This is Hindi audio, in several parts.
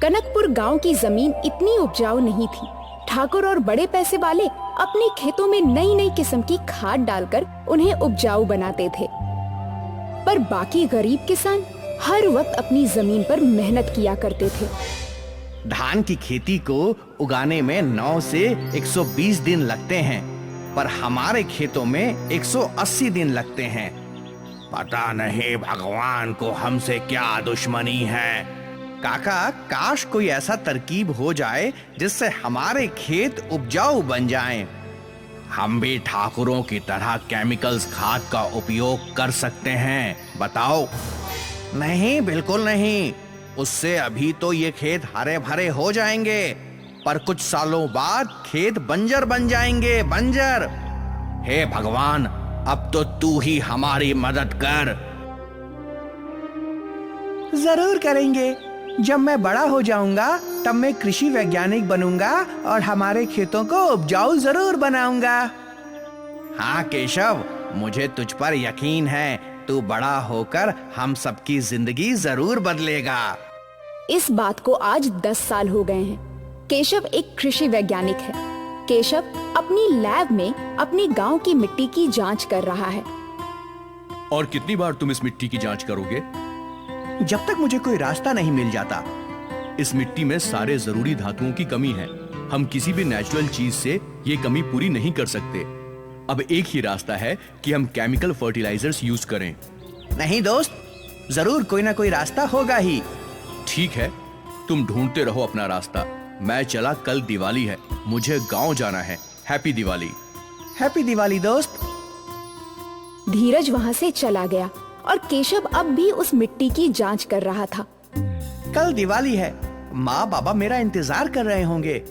कनकपुर गांव की जमीन इतनी उपजाऊ नहीं थी। ठाकुर और बड़े पैसे वाले अपने खेतों में नई नई किस्म की खाद डालकर उन्हें उपजाऊ बनाते थे, पर बाकी गरीब किसान हर वक्त अपनी जमीन पर मेहनत किया करते थे। धान की खेती को उगाने में 9 से 120 दिन लगते हैं, पर हमारे खेतों में 180 दिन लगते हैं। पता नहीं भगवान को हमसे क्या दुश्मनी है। काका, काश कोई ऐसा तरकीब हो जाए जिससे हमारे खेत उपजाऊ बन जाएं। हम भी ठाकुरों की तरह केमिकल्स खाद का उपयोग कर सकते हैं, बताओ। नहीं, बिल्कुल नहीं। उससे अभी तो ये खेत हरे भरे हो जाएंगे, पर कुछ सालों बाद खेत बंजर बन जाएंगे, बंजर। हे भगवान, अब तो तू ही हमारी मदद कर। जरूर करेंगे। जब मैं बड़ा हो जाऊंगा तब मैं कृषि वैज्ञानिक बनूंगा और हमारे खेतों को उपजाऊ जरूर बनाऊंगा। हाँ केशव, मुझे तुझ पर यकीन है। तू बड़ा होकर हम सबकी जिंदगी जरूर बदलेगा। इस बात को आज 10 साल हो गए हैं। केशव एक कृषि वैज्ञानिक है। केशव अपनी लैब में अपने गांव की मिट्टी की जांच कर रहा है। और कितनी बार तुम इस मिट्टी की जांच करोगे? जब तक मुझे कोई रास्ता नहीं मिल जाता। इस मिट्टी में सारे जरूरी धातुओं की कमी है। हम किसी भी नेचुरल चीज से ये कमी पूरी नहीं कर सकते। अब एक ही रास्ता है कि हम केमिकल फर्टिलाइजर्स यूज करें। नहीं दोस्त, जरूर कोई ना कोई रास्ता होगा ही। ठीक है, तुम ढूंढते रहो अपना रास्ता। मैं चला, कल दिवाली है, मुझे गांव जाना है। हैप्पी दिवाली। हैप्पी दिवाली दोस्त। धीरज वहां से चला गया और केशव अब भी उस मिट्टी की जांच कर रहा था। कल दिवाली है, माँ बाबा मेरा इंतजार कर रहे होंगे,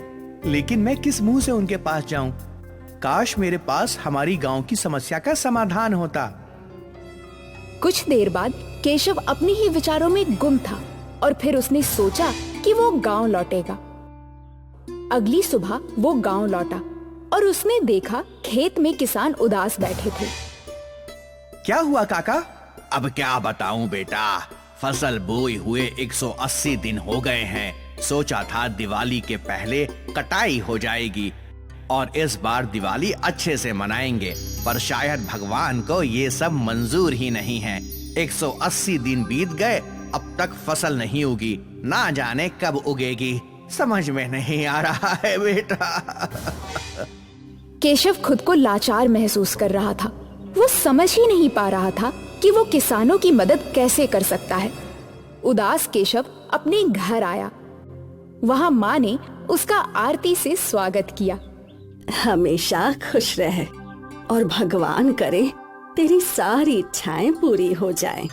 लेकिन मैं किस मुंह से उनके पास जाऊं? काश मेरे पास हमारी गांव की समस्या का समाधान होता। कुछ देर बाद केशव अपने ही विचारों में गुम था और फिर उसने सोचा कि वो गांव लौटेगा। अगली सुबह वो गांव लौटा और उसने देखा खेत में किसान उदास बैठे थे। क्या हुआ काका? अब क्या बताऊं बेटा, फसल बोए हुए 180 दिन हो गए हैं। सोचा था दिवाली के पहले कटाई हो जाएगी और इस बार दिवाली अच्छे से मनाएंगे, पर शायद भगवान को ये सब मंजूर ही नहीं है। 180 दिन बीत गए, अब तक फसल नहीं उगी। ना जाने कब उगेगी, समझ में नहीं आ रहा है बेटा। केशव खुद को लाचार महसूस कर रहा था। वो समझ ही नहीं पा रहा था कि वो किसानों की मदद कैसे कर सकता है। उदास केशव अपने घर आया। वहाँ माँ ने उसका आरती से स्वागत किया। हमेशा खुश रहे और भगवान करे तेरी सारी इच्छाएं पूरी हो जाएं।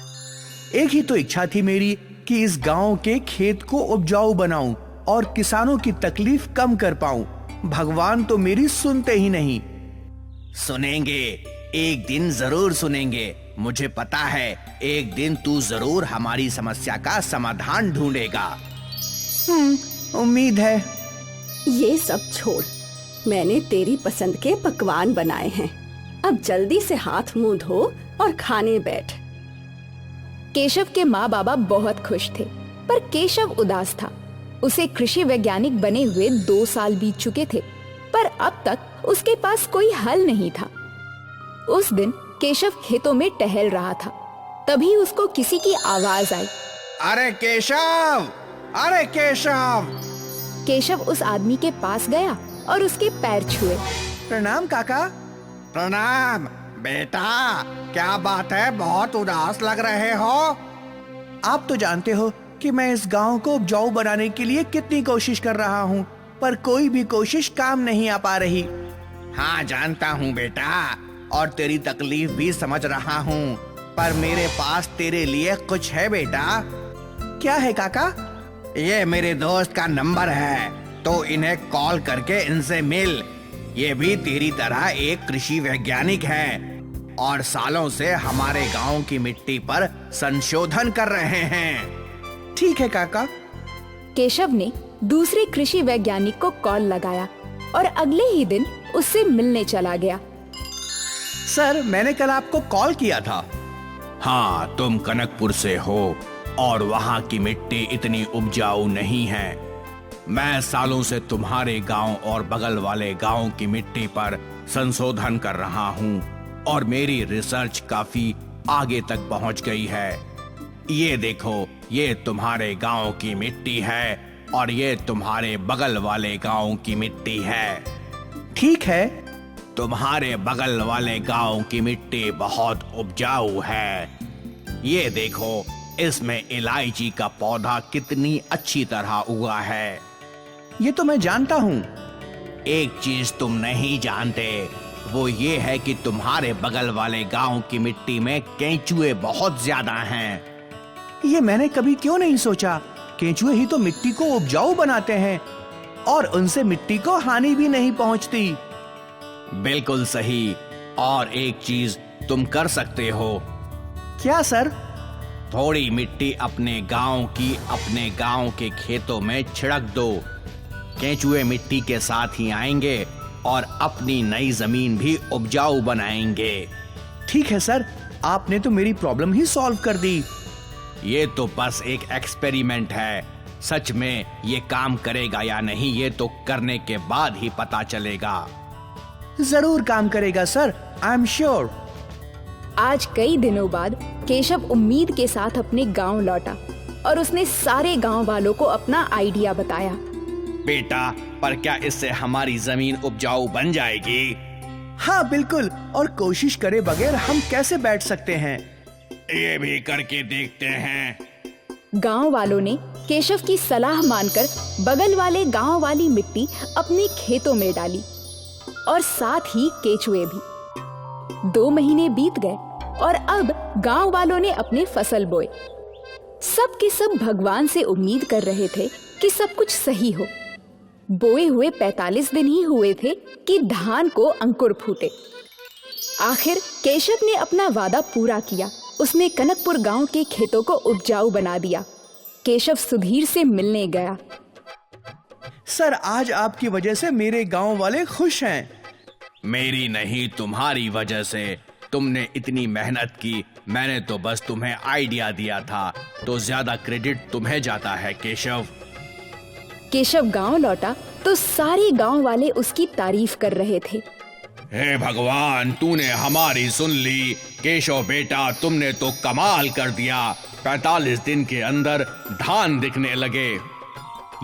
एक ही तो इच्छा थी मेरी कि इस गांव के खेत को उपजाऊ बनाऊं और किसानों की तकलीफ कम कर पाऊं। भगवान तो मेरी सुनते ही नहीं। सुनेंगे, एक दिन जरूर सुनेंगे। मुझे पता है एक दिन तू जरूर हमारी समस्या का समाधान ढूंढेगा। उम्मीद है। ये सब छोड़, मैंने तेरी पसंद के पकवान बनाए हैं। अब जल्दी से हाथ मुंह धो और खाने बैठ। केशव के माँ बाबा बहुत खुश थे, पर केशव उदास था। उसे कृषि वैज्ञानिक बने हुए 2 साल बीत चुके थे, पर अब तक उसके पास कोई हल नहीं था। उस दिन केशव खेतों में टहल रहा था, तभी उसको किसी की आवाज आई। अरे केशव, अरे केशव। केशव उस आदमी के पास गया और उसके पैर छुए। प्रणाम काका। प्रणाम बेटा, क्या बात है, बहुत उदास लग रहे हो। आप तो जानते हो कि मैं इस गांव को उपजाऊ बनाने के लिए कितनी कोशिश कर रहा हूँ, पर कोई भी कोशिश काम नहीं आ पा रही। हाँ जानता हूँ बेटा, और तेरी तकलीफ भी समझ रहा हूँ, पर मेरे पास तेरे लिए कुछ है बेटा। क्या है काका? ये मेरे दोस्त का नंबर है, तो इन्हें कॉल करके इनसे मिल। ये भी तेरी तरह एक कृषि वैज्ञानिक है और सालों से हमारे गांव की मिट्टी पर संशोधन कर रहे हैं। ठीक है काका। केशव ने दूसरे कृषि वैज्ञानिक को कॉल लगाया और अगले ही दिन उससे मिलने चला गया। सर, मैंने कल आपको कॉल किया था। हाँ, तुम कनकपुर से हो। और वहाँ की मिट्टी इतनी उपजाऊ नहीं है। मैं सालों से तुम्हारे गांव और बगल वाले गांव की मिट्टी पर संशोधन कर रहा हूँ और मेरी रिसर्च काफी आगे तक पहुँच गई है। ये देखो, ये तुम्हारे गांव की मिट्टी है और ये तुम्हारे बगल वाले गांव की मिट्टी है। ठीक है। तुम्हारे बगल वाले गांव की मिट्टी बहुत उपजाऊ है। ये देखो, इसमें इलायची का पौधा कितनी अच्छी तरह उगा है। ये तो मैं जानता हूँ। एक चीज तुम नहीं जानते, वो ये है कि तुम्हारे बगल वाले गांव की मिट्टी में केंचुए बहुत ज्यादा हैं। ये मैंने कभी क्यों नहीं सोचा। केंचुए ही तो मिट्टी को उपजाऊ बनाते हैं और उनसे मिट्टी को हानि भी नहीं पहुंचती। बिल्कुल सही। और एक चीज तुम कर सकते हो। क्या सर? थोड़ी मिट्टी अपने गांव की अपने गांव के खेतों में छिड़क दो। केंचुए मिट्टी के साथ ही आएंगे और अपनी नई जमीन भी उपजाऊ बनाएंगे। ठीक है सर, आपने तो मेरी प्रॉब्लम ही सॉल्व कर दी। ये तो बस एक एक्सपेरिमेंट है। सच में ये काम करेगा या नहीं, ये तो करने के बाद ही पता चलेगा। जरूर काम करेगा सर, आई एम श्योर। आज कई दिनों बाद केशव उम्मीद के साथ अपने गांव लौटा और उसने सारे गांव वालों को अपना आइडिया बताया। बेटा, पर क्या इससे हमारी जमीन उपजाऊ बन जाएगी? हाँ बिल्कुल, और कोशिश करे बगैर हम कैसे बैठ सकते हैं? ये भी करके देखते हैं। गांव वालों ने केशव की सलाह मानकर बगल वाले गांव वाली मिट्टी अपने खेतों में डाली और साथ ही केचुए भी। 2 महीने बीत गए और अब गांव वालों ने अपने फसल बोए। सब के सब भगवान से उम्मीद कर रहे थे कि सब कुछ सही हो। बोए हुए 45 दिन ही हुए थे कि धान को अंकुर फूटे। आखिर केशव ने अपना वादा पूरा किया। उसने कनकपुर गांव के खेतों को उपजाऊ बना दिया। केशव सुधीर से मिलने गया। सर, आज आपकी वजह से मेरे गांव वाले खुश हैं। मेरी नहीं, तुम्हारी वजह से। तुमने इतनी मेहनत की, मैंने तो बस तुम्हें आइडिया दिया था, तो ज्यादा क्रेडिट तुम्हें जाता है केशव। केशव गांव लौटा तो सारे गांव वाले उसकी तारीफ कर रहे थे। हे भगवान, तूने हमारी सुन ली। केशव बेटा, तुमने तो कमाल कर दिया। 45 दिन के अंदर धान दिखने लगे।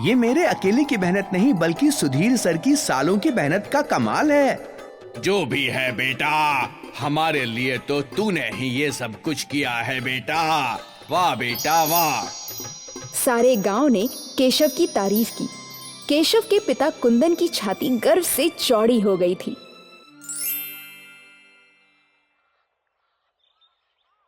ये मेरे अकेले की मेहनत नहीं, बल्कि सुधीर सर की सालों की मेहनत का कमाल है। जो भी है बेटा, हमारे लिए तो तूने ही ये सब कुछ किया है बेटा। वाह बेटा वाह। सारे गांव ने केशव की तारीफ की। केशव के पिता कुंदन की छाती गर्व से चौड़ी हो गई थी।